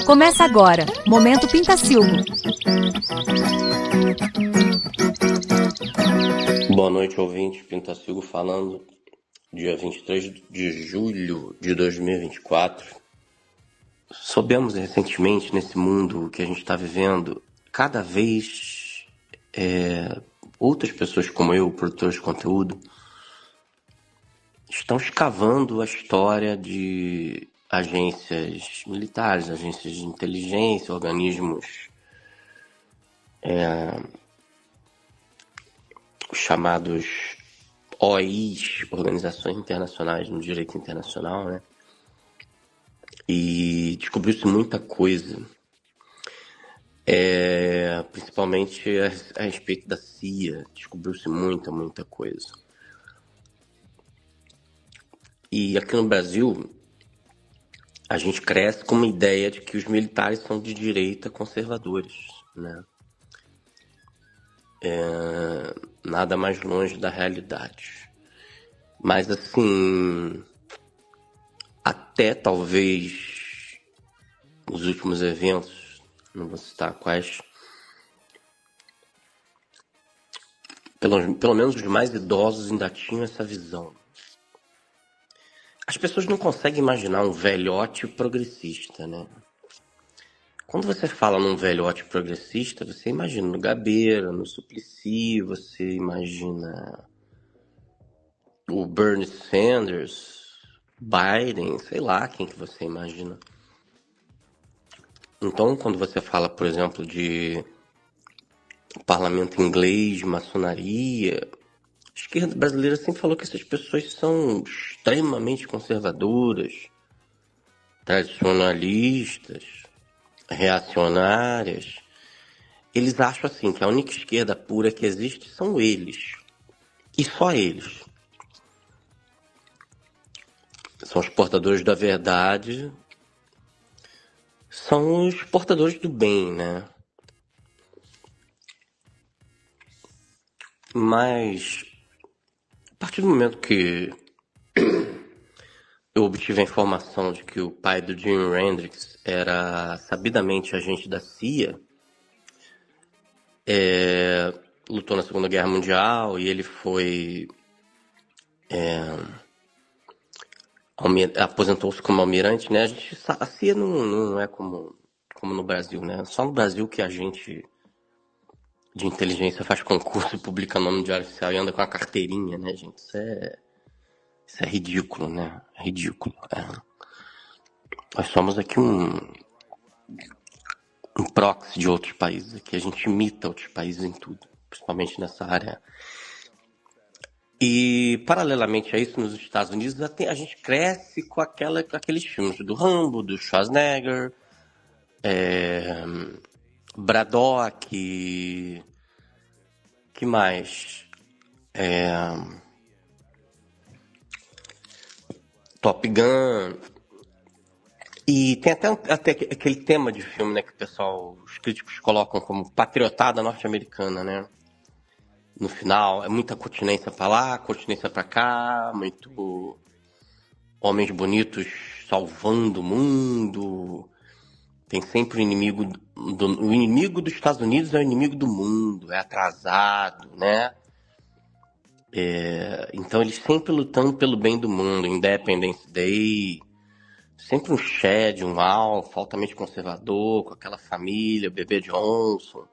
Começa agora, Momento Pintacilgo. Boa noite, ouvintes. Pintacilgo falando, dia 23 de julho de 2024. Soubemos recentemente, nesse mundo que a gente está vivendo, cada vez outras pessoas como eu, produtores de conteúdo, estão escavando a história de agências militares, agências de inteligência, organismos chamados OIs, Organizações Internacionais no Direito Internacional, né? E descobriu-se muita coisa, principalmente a respeito da CIA, descobriu-se muita coisa. E aqui no Brasil, a gente cresce com uma ideia de que os militares são de direita conservadores, né? Nada mais longe da realidade. Mas assim, até talvez os últimos eventos, não vou citar quais, pelo menos os mais idosos ainda tinham essa visão. As pessoas não conseguem imaginar um velhote progressista, né? Quando você fala num velhote progressista, você imagina no Gabeira, no Suplicy, você imagina o Bernie Sanders, Biden, sei lá quem que você imagina. Então, quando você fala, por exemplo, de parlamento inglês, maçonaria, a esquerda brasileira sempre falou que essas pessoas são extremamente conservadoras, tradicionalistas, reacionárias. Eles acham assim que a única esquerda pura que existe são eles. E só eles. São os portadores da verdade, são os portadores do bem, né? Mas a partir do momento que eu obtive a informação de que o pai do Jimi Hendrix era sabidamente agente da CIA, lutou na Segunda Guerra Mundial e ele foi aposentou-se como almirante, né? A CIA não é como no Brasil, né? Só no Brasil que a gente de inteligência faz concurso, publica nome no Diário Oficial e anda com a carteirinha, né, gente? Isso é ridículo, né? É ridículo. Nós somos aqui um proxy de outros países. Aqui a gente imita outros países em tudo, principalmente nessa área. E, paralelamente a isso, nos Estados Unidos, a gente cresce com aqueles filmes do Rambo, do Schwarzenegger, Braddock, que mais? Top Gun. E tem até aquele tema de filme, né, que os críticos colocam como patriotada norte-americana, né? No final, é muita continência pra lá, continência pra cá, muito homens bonitos salvando o mundo. Tem sempre o inimigo o inimigo dos Estados Unidos é o inimigo do mundo, é atrasado, né? Então eles sempre lutando pelo bem do mundo, Independence Day, sempre um Shed, um Alfa, altamente conservador, com aquela família, bebê Johnson.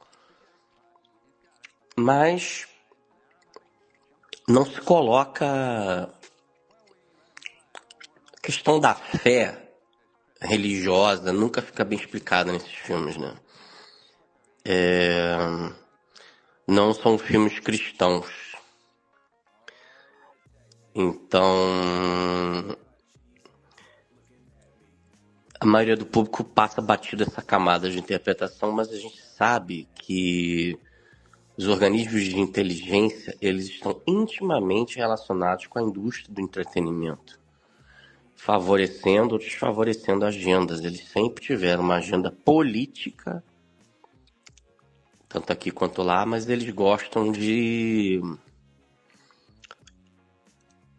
Mas não se coloca a questão da fé religiosa, nunca fica bem explicada nesses filmes, né? Não são filmes cristãos. Então, a maioria do público passa batido essa camada de interpretação, mas a gente sabe que os organismos de inteligência, eles estão intimamente relacionados com a indústria do entretenimento, favorecendo ou desfavorecendo agendas. Eles sempre tiveram uma agenda política, tanto aqui quanto lá, mas eles gostam de...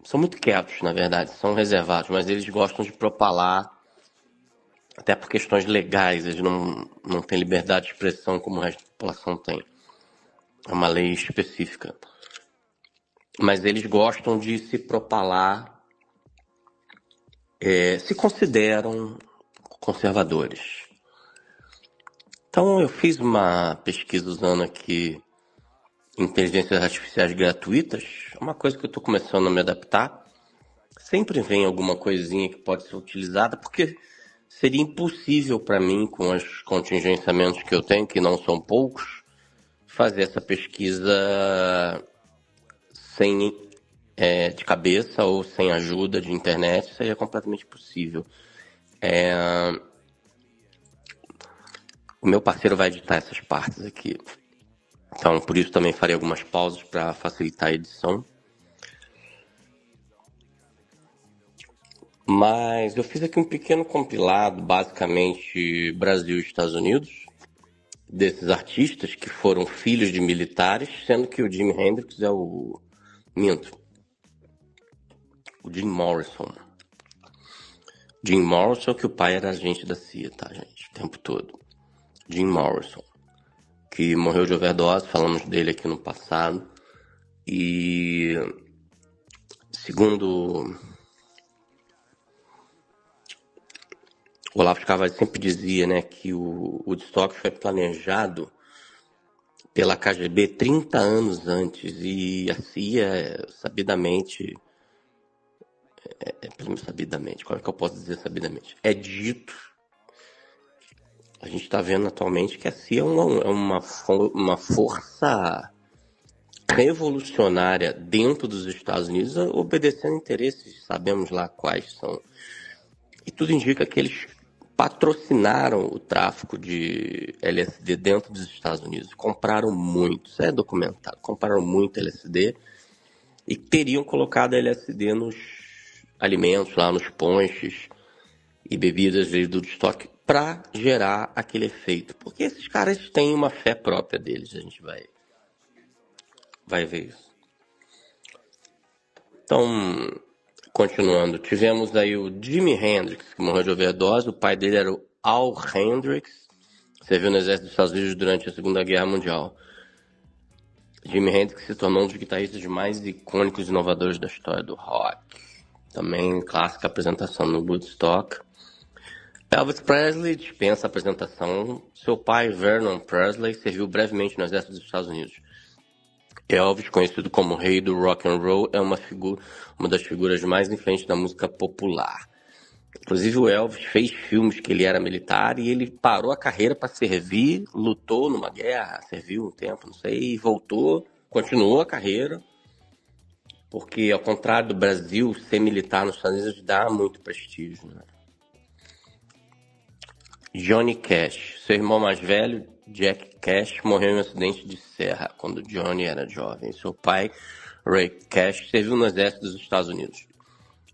São muito quietos, na verdade, são reservados, mas eles gostam de propalar Até por questões legais, eles não têm liberdade de expressão como o resto da população tem. É uma lei específica. Mas eles gostam de se propalar, se consideram conservadores. Então eu fiz uma pesquisa usando aqui inteligências artificiais gratuitas, uma coisa que eu estou começando a me adaptar. Sempre vem alguma coisinha que pode ser utilizada, porque seria impossível para mim, com os contingenciamentos que eu tenho, que não são poucos, fazer essa pesquisa sem de cabeça ou sem ajuda de internet. Seria completamente impossível. O meu parceiro vai editar essas partes aqui. Então, por isso também farei algumas pausas para facilitar a edição. Mas eu fiz aqui um pequeno compilado, basicamente Brasil e Estados Unidos, desses artistas que foram filhos de militares, sendo que o Jimi Hendrix é o Jim Morrison. Jim Morrison, que o pai era agente da CIA, tá, gente? O tempo todo. Jim Morrison, que morreu de overdose, falamos dele aqui no passado. E segundo o Olavo de Carvalho sempre dizia, né, que o Woodstock foi planejado pela KGB 30 anos antes, e a CIA, sabidamente, como é que eu posso dizer sabidamente? É dito, a gente está vendo atualmente que a CIA é uma força revolucionária dentro dos Estados Unidos, obedecendo interesses, sabemos lá quais são. E tudo indica que eles patrocinaram o tráfico de LSD dentro dos Estados Unidos. Compraram muito, isso é documentado. Compraram muito LSD e teriam colocado LSD nos alimentos, lá nos ponches e bebidas do estoque para gerar aquele efeito. Porque esses caras têm uma fé própria deles, a gente vai ver isso. Então, continuando, tivemos aí o Jimi Hendrix, que morreu de overdose. O pai dele era o Al Hendrix, serviu no exército dos Estados Unidos durante a Segunda Guerra Mundial. Jimi Hendrix se tornou um dos guitarristas mais icônicos e inovadores da história do rock. Também clássica apresentação no Woodstock. Elvis Presley dispensa a apresentação. Seu pai, Vernon Presley, serviu brevemente no exército dos Estados Unidos. Elvis, conhecido como rei do rock and roll, é uma das figuras mais influentes da música popular. Inclusive o Elvis fez filmes que ele era militar e ele parou a carreira para servir, lutou numa guerra, serviu um tempo, não sei, e voltou, continuou a carreira, porque ao contrário do Brasil, ser militar nos Estados Unidos dá muito prestígio, né? Johnny Cash, seu irmão mais velho, Jack Cash, morreu em um acidente de serra quando Johnny era jovem. Seu pai, Ray Cash, serviu no exército dos Estados Unidos.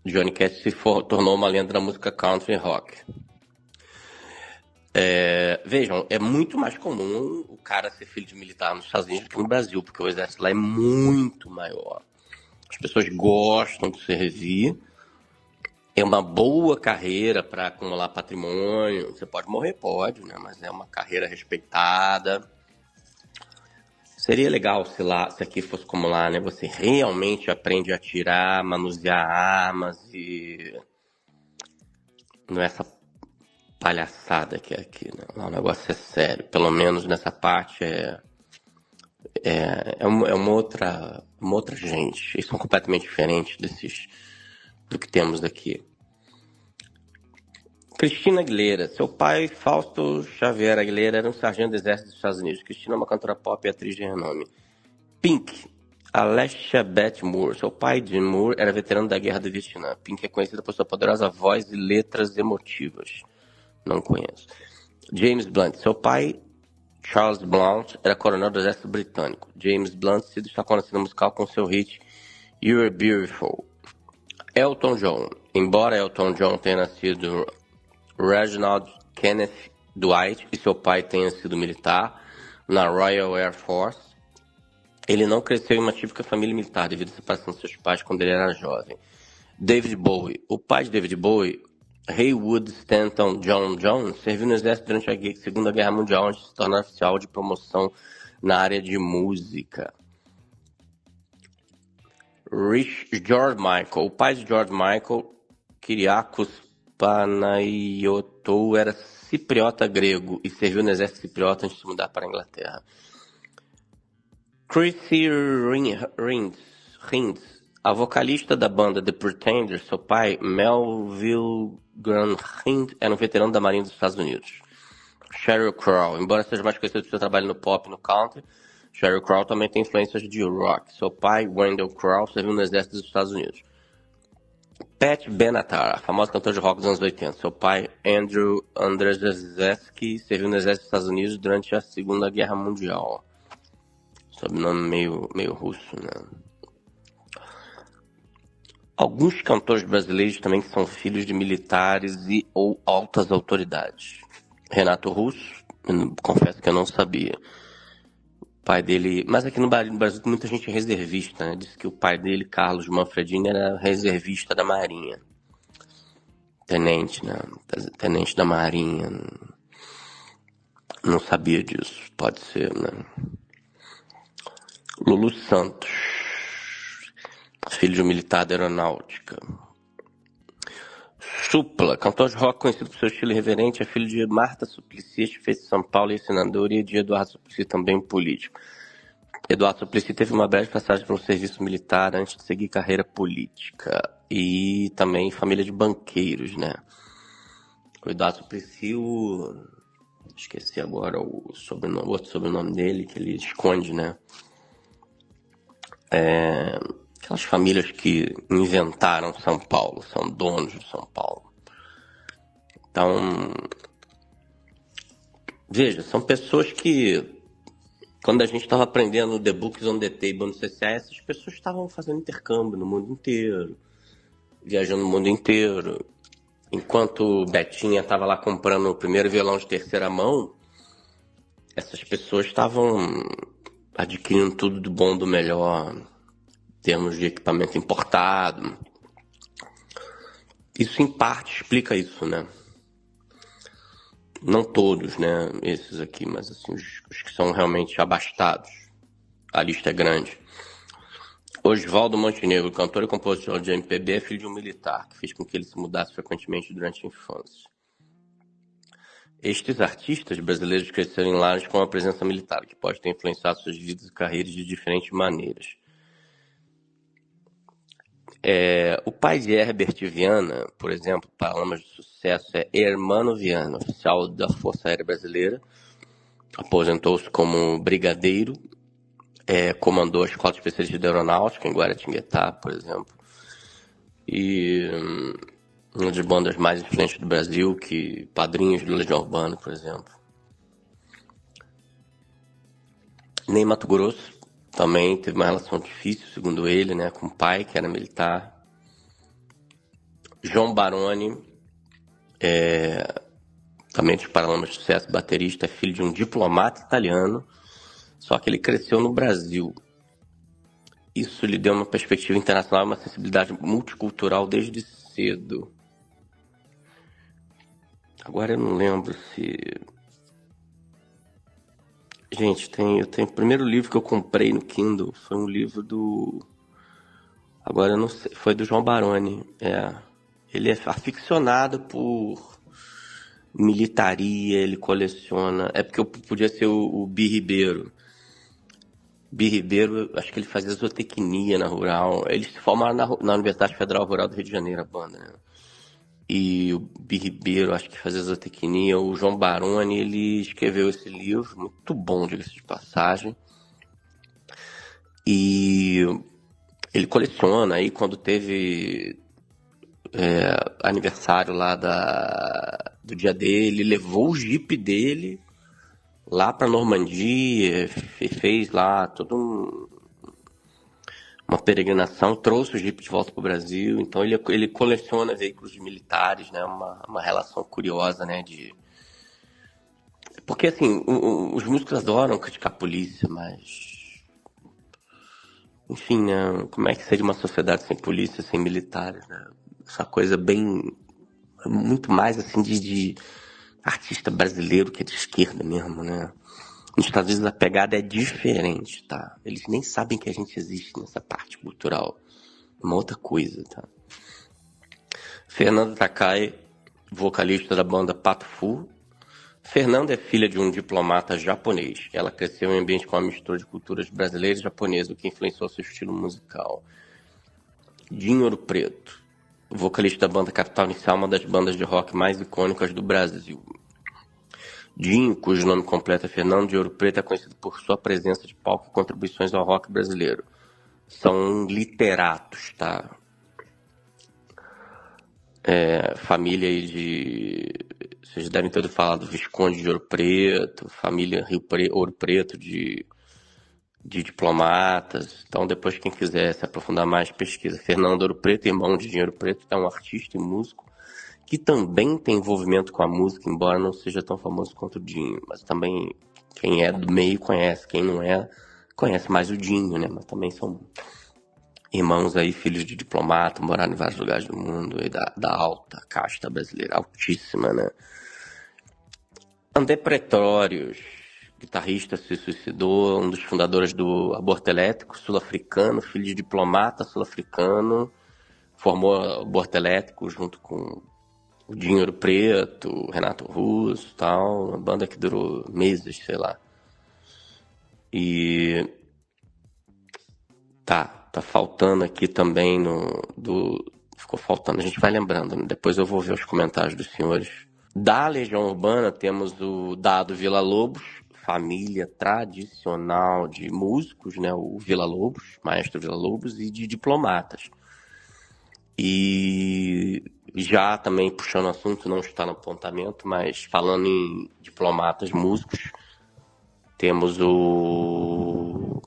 Johnny Cash tornou uma lenda da música country rock. Vejam, é muito mais comum o cara ser filho de militar nos Estados Unidos do que no Brasil, porque o exército lá é muito maior. As pessoas gostam de servir. É uma boa carreira para acumular patrimônio. Você pode morrer, pode, né? Mas é uma carreira respeitada. Seria legal se aqui fosse como lá, né? Você realmente aprende a atirar, manusear armas e não é essa palhaçada que é aqui, né? Lá o negócio é sério. Pelo menos nessa parte é uma outra gente. Eles são completamente diferentes do que temos aqui. Cristina Aguilera. Seu pai, Fausto Xavier Aguilera, era um sargento do exército dos Estados Unidos. Cristina é uma cantora pop e atriz de renome. Pink. Alessia Beth Moore. Seu pai, Jim Moore, era veterano da Guerra do Vietnã. Pink é conhecida por sua poderosa voz e letras emotivas. Não conheço. James Blunt. Seu pai, Charles Blount, era coronel do exército britânico. James Blunt se destacou na cena musical com seu hit You're Beautiful. Elton John. Embora Elton John tenha nascido Reginald Kenneth Dwight e seu pai tenha sido militar na Royal Air Force, ele não cresceu em uma típica família militar devido à separação de seus pais quando ele era jovem. David Bowie. O pai de David Bowie Haywood Stanton John Jones serviu no exército durante a Segunda Guerra Mundial, antes de se tornar oficial de promoção na área de música. George Michael. O pai de George Michael, Kyriakos Panayotou, era cipriota grego e serviu no exército cipriota antes de se mudar para a Inglaterra. Chrissy Hynds, a vocalista da banda The Pretenders, seu pai, Melville Graham Hynds, era um veterano da Marinha dos Estados Unidos. Sheryl Crow, embora seja mais conhecido por seu trabalho no pop e no country, Sheryl Crow também tem influências de rock. Seu pai, Wendell Crow, serviu no exército dos Estados Unidos. Pat Benatar, a famosa cantora de rock dos anos 80. Seu pai, Andrew Andrzejewski, serviu no exército dos Estados Unidos durante a Segunda Guerra Mundial. Sobrenome meio russo, né? Alguns cantores brasileiros também que são filhos de militares e ou altas autoridades. Renato Russo, confesso que eu não sabia. O pai dele... Mas aqui no Brasil tem muita gente reservista, né? Diz que o pai dele, Carlos Manfredini, era reservista da Marinha. Tenente, né? Tenente da Marinha. Não sabia disso. Pode ser, né? Lulu Santos, filho de um militar da aeronáutica. Supla, cantor de rock conhecido por seu estilo irreverente, é filho de Marta Suplicy, prefeita de São Paulo e senadora, e de Eduardo Suplicy, também político. Eduardo Suplicy teve uma breve passagem pelo serviço militar antes de seguir carreira política. E também família de banqueiros, né? O Eduardo Suplicy, esqueci agora o outro sobrenome dele, que ele esconde, né? Aquelas famílias que inventaram São Paulo, são donos de São Paulo. Então, veja, são pessoas que, quando a gente estava aprendendo The Books on the Table no CCA, essas pessoas estavam fazendo intercâmbio no mundo inteiro, viajando no mundo inteiro. Enquanto Betinha estava lá comprando o primeiro violão de terceira mão, essas pessoas estavam adquirindo tudo do bom, do melhor, em termos de equipamento importado. Isso, em parte, explica isso, né? Não todos, né? Esses aqui, mas assim, os que são realmente abastados. A lista é grande. Oswaldo Montenegro, cantor e compositor de MPB, é filho de um militar, que fez com que ele se mudasse frequentemente durante a infância. Estes artistas brasileiros cresceram em lares com uma presença militar, que pode ter influenciado suas vidas e carreiras de diferentes maneiras. O pai de Herbert Viana, por exemplo, Paralamas de Sucesso, é Hermano Viana, oficial da Força Aérea Brasileira. Aposentou-se como brigadeiro, comandou a Escola de Especialistas de Aeronáutica em Guaratinguetá, por exemplo. E uma das bandas mais influentes do Brasil, que Padrinhos do Legião Urbana, por exemplo. Ney Matogrosso também teve uma relação difícil, segundo ele, né, com o pai, que era militar. João Baroni, também de Paralamas de Sucesso, baterista, é filho de um diplomata italiano, só que ele cresceu no Brasil. Isso lhe deu uma perspectiva internacional e uma sensibilidade multicultural desde cedo. Agora eu não lembro se... Gente, eu tenho o primeiro livro que eu comprei no Kindle, foi um livro do... Agora eu não sei, foi do João Baroni. Ele é aficionado por militaria, ele coleciona... É porque eu podia ser o Bi Ribeiro. Bi Ribeiro, acho que ele fazia zootecnia na Rural. Eles se formaram na Universidade Federal Rural do Rio de Janeiro, a banda, né? E o Bi Ribeiro, acho que fazia zootecnia. O João Baroni, ele escreveu esse livro, muito bom, diga-se de passagem. E ele coleciona. Aí quando teve aniversário lá do dia dele, levou o Jeep dele lá pra Normandia, fez lá toda uma peregrinação, trouxe o Jeep de volta pro Brasil. Então ele coleciona veículos militares, né? Uma relação curiosa, né? Porque assim, os músicos adoram criticar a polícia, mas... Enfim, né? Como é que seria uma sociedade sem polícia, sem militares, né? Essa coisa bem muito mais assim de artista brasileiro que é de esquerda mesmo, né? Nos Estados Unidos a pegada é diferente, tá? Eles nem sabem que a gente existe nessa parte cultural. Uma outra coisa, tá? Fernanda Takai, vocalista da banda Pato Fu. Fernanda é filha de um diplomata japonês. Ela cresceu em um ambiente com uma mistura de culturas brasileiras e japonesas, o que influenciou seu estilo musical. Dinho Ouro Preto, vocalista da banda Capital Inicial, uma das bandas de rock mais icônicas do Brasil. Dinho, cujo nome completo é Fernando de Ouro Preto, é conhecido por sua presença de palco e contribuições ao rock brasileiro. São literatos, tá? Família aí de... Vocês devem ter ouvido falar do Visconde de Ouro Preto, família Ouro Preto de diplomatas. Então, depois, quem quiser se aprofundar mais, pesquisa. Fernando Ouro Preto, irmão de Dinheiro Preto, é um artista e músico que também tem envolvimento com a música, embora não seja tão famoso quanto o Dinho. Mas também, quem é do meio conhece, quem não é, conhece mais o Dinho, né? Mas também são irmãos aí, filhos de diplomata, moraram em vários lugares do mundo, e da alta casta brasileira, altíssima, né? André Pretórios, guitarrista, se suicidou, um dos fundadores do Aborto Elétrico, sul-africano, filho de diplomata sul-africano, formou o Aborto Elétrico junto com o Dinheiro Preto, o Renato Russo, tal, uma banda que durou meses, sei lá. E tá faltando aqui também ficou faltando, a gente vai lembrando, né? Depois eu vou ver os comentários dos senhores. Da Legião Urbana temos o Dado Villa-Lobos, família tradicional de músicos, né? O Villa-Lobos, maestro Villa-Lobos, e de diplomatas. E já também puxando o assunto, não está no apontamento, mas falando em diplomatas músicos, temos o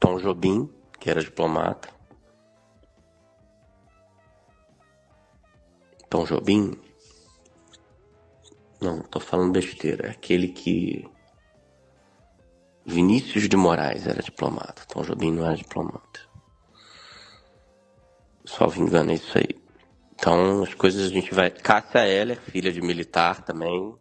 Tom Jobim, que era diplomata. Tom Jobim? Não, tô falando besteira. É aquele que... Vinícius de Moraes era diplomata. Tom Jobim não era diplomata. Salvo engano, é isso aí. Então, as coisas a gente vai... Cássia Eller, filha de militar também.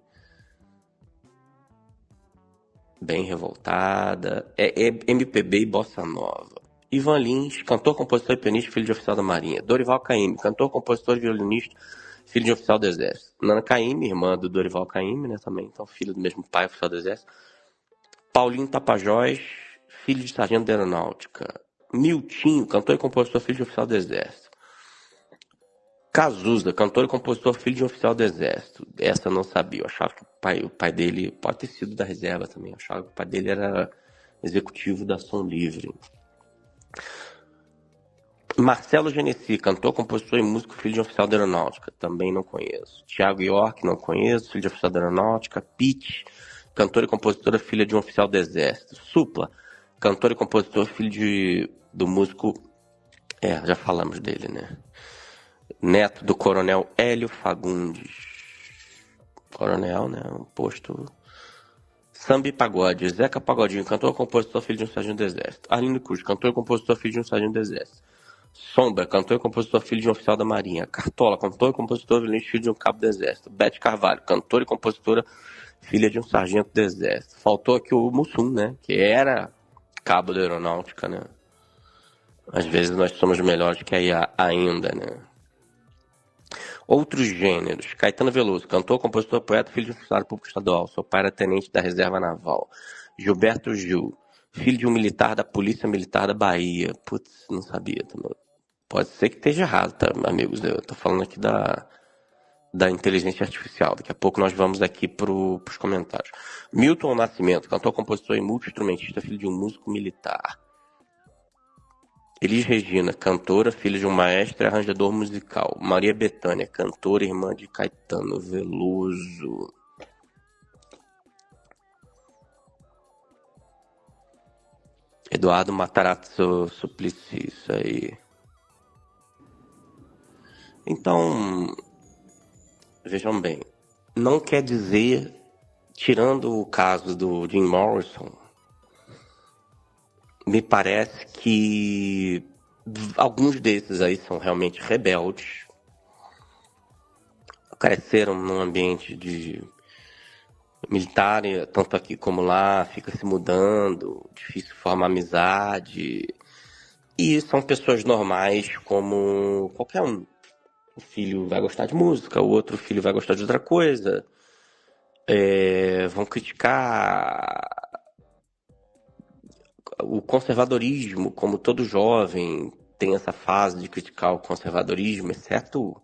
Bem revoltada. É MPB e bossa nova. Ivan Lins, cantor, compositor e pianista, filho de oficial da Marinha. Dorival Caymmi, cantor, compositor e violinista, filho de oficial do Exército. Nana Caymmi, irmã do Dorival Caymmi, né, também. Então, filho do mesmo pai, oficial do Exército. Paulinho Tapajós, filho de sargento da Aeronáutica. Miltinho, cantor e compositor, filho de oficial do Exército. Cazuza, cantor e compositor, filho de um oficial do Exército. Essa eu não sabia. Eu achava que o pai dele pode ter sido da reserva também. Eu achava que o pai dele era executivo da Som Livre. Marcelo Genesi, cantor, compositor e músico, filho de um oficial da Aeronáutica. Também não conheço. Tiago York, não conheço, filho de oficial da Aeronáutica. Pete, cantor e compositora, filha de um oficial do Exército. Supla, cantor e compositor, filho do músico... já falamos dele, né? Neto do coronel Hélio Fagundes. Coronel, né? Um posto... Samba e Pagode, Zeca Pagodinho, cantor e compositor, filho de um sargento do Exército. Arlindo Cruz, cantor e compositor, filho de um sargento do Exército. Sombra, cantor e compositor, filho de um oficial da Marinha. Cartola, cantor e compositor, filho de um cabo do Exército. Bete Carvalho, cantora e compositora, filha de um sargento do Exército. Faltou aqui o Mussum, né? Que era cabo da Aeronáutica, né? Às vezes nós somos melhores que aí ainda, né? Outros gêneros. Caetano Veloso, cantor, compositor, poeta, filho de um funcionário público estadual. Seu pai era tenente da Reserva Naval. Gilberto Gil, filho de um militar da Polícia Militar da Bahia. Putz, não sabia também. Pode ser que esteja errado, tá, amigos? Eu tô falando aqui da inteligência artificial. Daqui a pouco nós vamos aqui pros comentários. Milton Nascimento, cantor, compositor e multi-instrumentista, filho de um músico militar. Elis Regina, cantora, filha de um maestro e arranjador musical. Maria Bethânia, cantora, irmã de Caetano Veloso. Eduardo Matarazzo Suplicy, isso aí. Então, vejam bem, não quer dizer, tirando o caso do Jim Morrison, me parece que alguns desses aí são realmente rebeldes. cresceram num ambiente de militar, tanto aqui como lá, fica se mudando, difícil formar amizade. E são pessoas normais como qualquer um. O filho vai gostar de música, o outro filho vai gostar de outra coisa. Vão criticar o conservadorismo, como todo jovem tem essa fase de criticar o conservadorismo, exceto.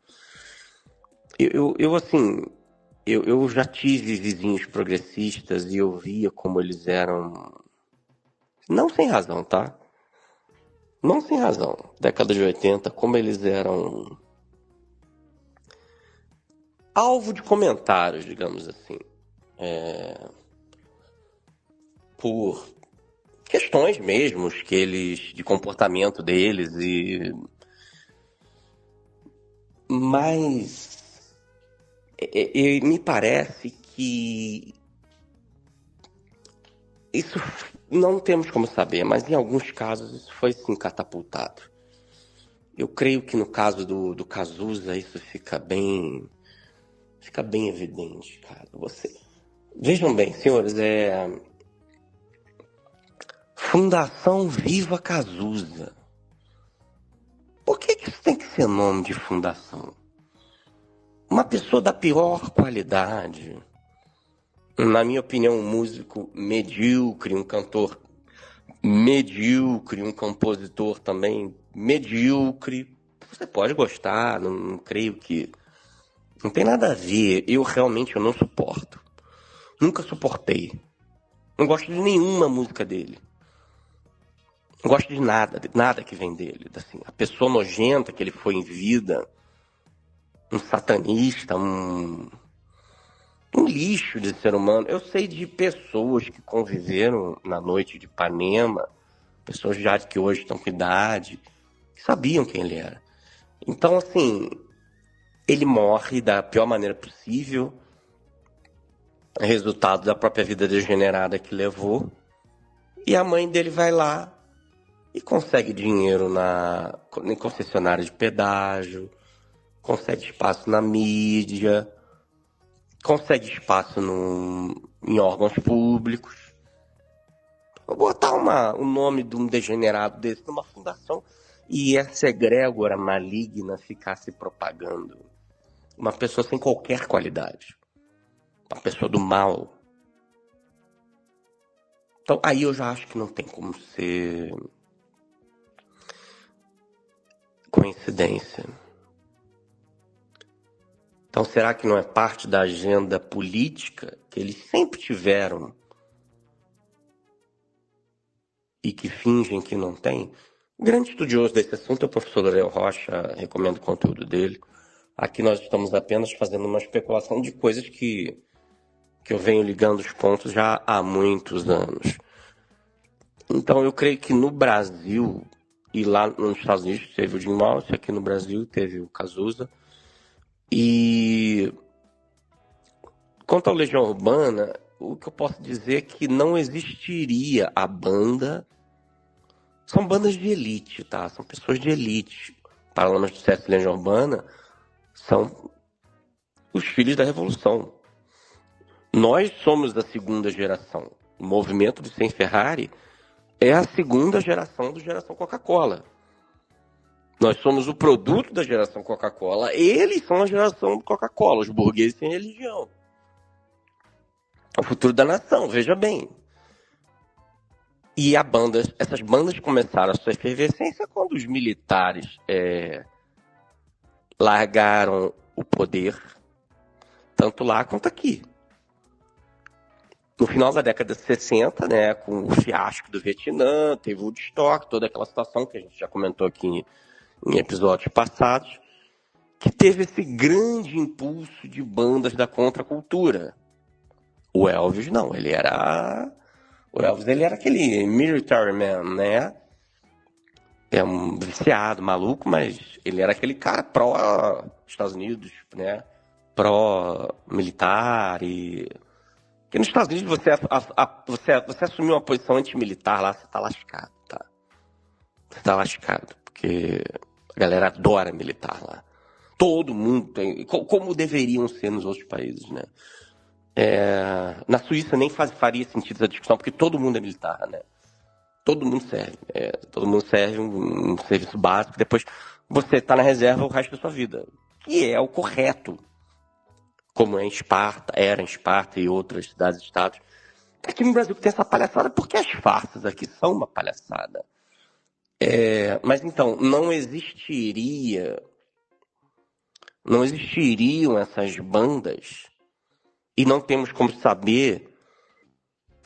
Assim, eu já tive vizinhos progressistas e eu via como eles eram. Não sem razão, tá? Não sem razão. Década de 80, como eles eram alvo de comentários, digamos assim. Por questões mesmo que eles, de comportamento deles mas me parece que isso não temos como saber, mas em alguns casos isso foi sim catapultado. Eu creio que no caso do Cazuza isso fica bem evidente, cara. Vejam bem, senhores, Fundação Viva Cazuza. Por que isso tem que ser nome de fundação? Uma pessoa da pior qualidade, na minha opinião, um músico medíocre, um cantor medíocre, um compositor também medíocre. Você pode gostar, não creio que... Não tem nada a ver. Eu não suporto. Nunca suportei. Não gosto de nenhuma música dele. Não gosto de nada que vem dele. Assim, a pessoa nojenta que ele foi em vida, um satanista, um lixo de ser humano. Eu sei de pessoas que conviveram na noite de Ipanema, pessoas já que hoje estão com idade, que sabiam quem ele era. Então, assim, ele morre da pior maneira possível, resultado da própria vida degenerada que levou, e a mãe dele vai lá e consegue dinheiro em concessionária de pedágio, consegue espaço na mídia, consegue espaço em órgãos públicos. Vou botar o nome de um degenerado desse numa fundação e essa egrégora maligna ficar se propagando. Uma pessoa sem qualquer qualidade. Uma pessoa do mal. Então aí eu já acho que não tem como ser coincidência. Então será que não é parte da agenda política que eles sempre tiveram e que fingem que não tem? O grande estudioso desse assunto é o professor Ariel Rocha, recomendo o conteúdo dele. Aqui nós estamos apenas fazendo uma especulação de coisas que eu venho ligando os pontos já há muitos anos. Então eu creio que no Brasil, e lá nos Estados Unidos teve o Jim Walsh, aqui no Brasil teve o Cazuza. E quanto à Legião Urbana, o que eu posso dizer é que não existiria a banda. São bandas de elite, tá? São pessoas de elite. Paralamas do Sucesso e Legião Urbana são os filhos da Revolução. Nós somos da segunda geração. O movimento do Sem Ferrari é a segunda geração do Geração Coca-Cola. Nós somos o produto da geração Coca-Cola. Eles são a geração Coca-Cola, os burgueses sem religião. O futuro da nação, veja bem. E essas bandas começaram a sua efervescência quando os militares largaram o poder, tanto lá quanto aqui. No final da década de 60, né, com o fiasco do Vietnã, teve o Woodstock, toda aquela situação que a gente já comentou aqui em episódios passados, que teve esse grande impulso de bandas da contracultura. O Elvis não, O Elvis ele era aquele military man, né? É um viciado, maluco, mas ele era aquele cara pró-Estados Unidos, né? Pró-militar e... Porque nos Estados Unidos você assumir uma posição anti-militar lá, você tá lascado, tá? Você tá lascado, porque a galera adora militar lá. Todo mundo tem, como deveriam ser nos outros países, né? Na Suíça nem faria sentido essa discussão, porque todo mundo é militar, né? Todo mundo serve. Todo mundo serve um serviço básico, depois você está na reserva o resto da sua vida. Que é o correto, como é em Esparta, era em Esparta e outras cidades-estados. Aqui no Brasil tem essa palhaçada porque as farsas aqui são uma palhaçada. Mas então, não existiriam essas bandas e não temos como saber,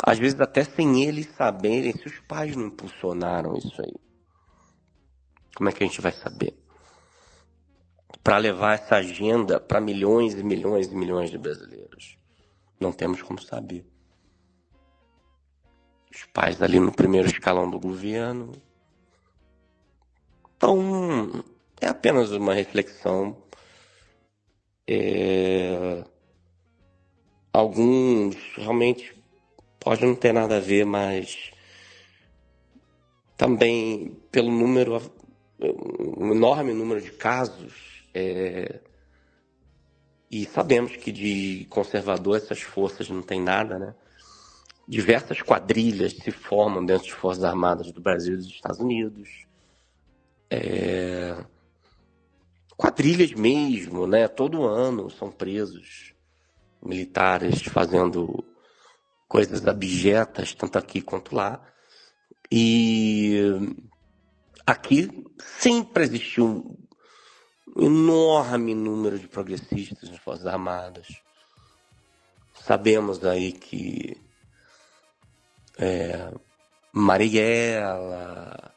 às vezes até sem eles saberem, se os pais não impulsionaram isso aí. Como é que a gente vai saber? Para levar essa agenda para milhões e milhões e milhões de brasileiros. Não temos como saber. Os pais ali no primeiro escalão do governo. Então, é apenas uma reflexão. Alguns realmente podem não ter nada a ver, mas também pelo número, um enorme número de casos, e sabemos que de conservador essas forças não tem nada, né? Diversas quadrilhas se formam dentro das Forças Armadas do Brasil e dos Estados Unidos. Quadrilhas mesmo, né? Todo ano são presos militares fazendo coisas abjetas, tanto aqui quanto lá. E aqui sempre existiu um enorme número de progressistas nas Forças Armadas. Sabemos aí que Marighella,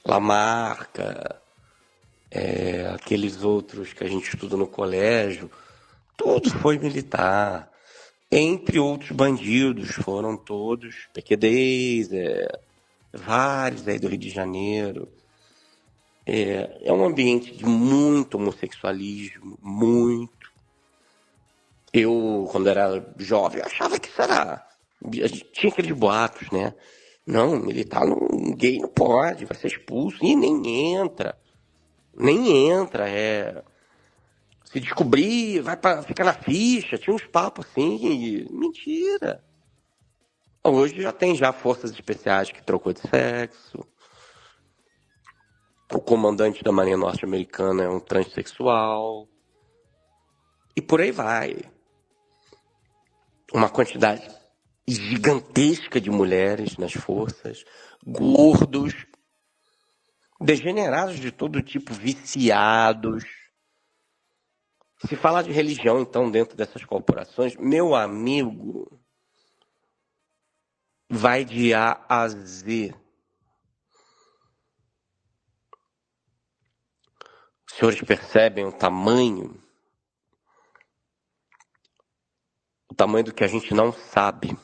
Lamarca, aqueles outros que a gente estuda no colégio, tudo foi militar. Entre outros bandidos, foram todos PQDs, vários aí do Rio de Janeiro. É um ambiente de muito homossexualismo, muito. Eu, quando era jovem, achava que isso era... Tinha aqueles boatos, né? Não, militar, não, gay não pode, vai ser expulso. E nem entra. Nem entra, Se descobrir, ficar na ficha. Tinha uns papos assim, mentira. Hoje já forças especiais que trocou de sexo. O comandante da Marinha Norte-Americana é um transexual. E por aí vai. Uma quantidade gigantesca de mulheres nas forças, gordos, degenerados de todo tipo, viciados. Se falar de religião, então, dentro dessas corporações, meu amigo, vai de A a Z. Os senhores percebem o tamanho do que a gente não sabe.